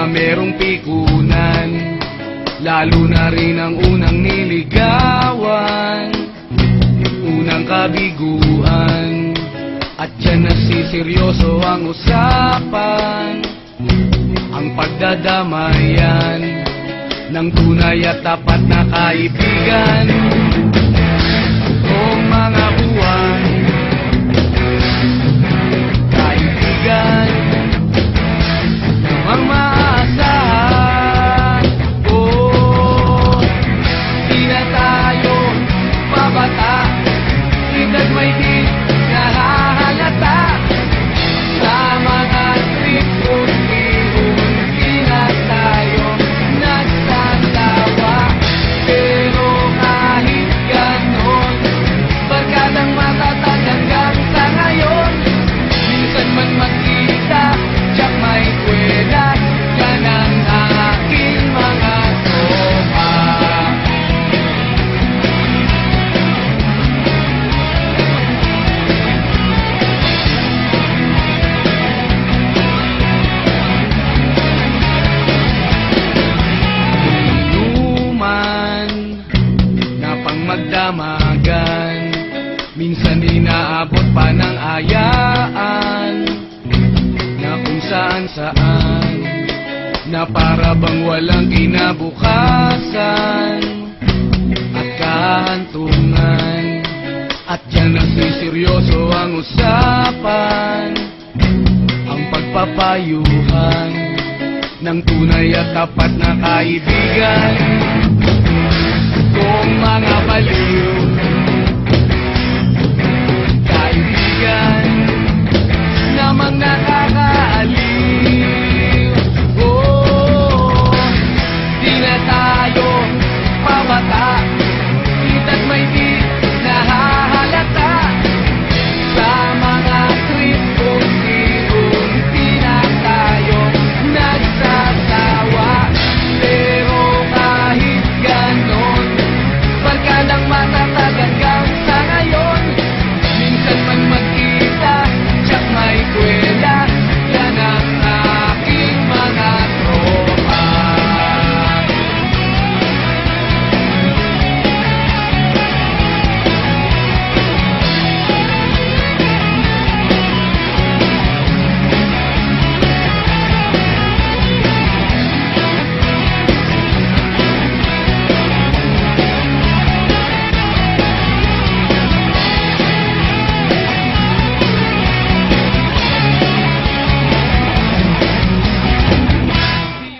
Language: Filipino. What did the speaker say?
na merong pikunan, lalo na rin ang unang niligawan, unang kabiguan. At dyan nasiseryoso ang usapan, ang pagdadamayan ng tunay at tapat na kaibigan. Kung mga buwan, kaibigan, namang maaasahan. Oh, di na tayo mabata, edad may di nahahalata. Sa mga trip unti-unti na tayo nagsasawa. Pero kahit ganon, barkadang matatag hanggang sa ngayon. Minsan man magkita, tiyak may kwela, yan ang aking mga tropa. Inuman na pang magdamagan, minsan inaabot pa ng ayaan, na kung saan-saan, na para bang walang kinabukasan at kahantungan. At dyan nasiseryoso ang usapan, ang pagpapayuhan ng tunay at tapat na kaibigan. Kung mga baliw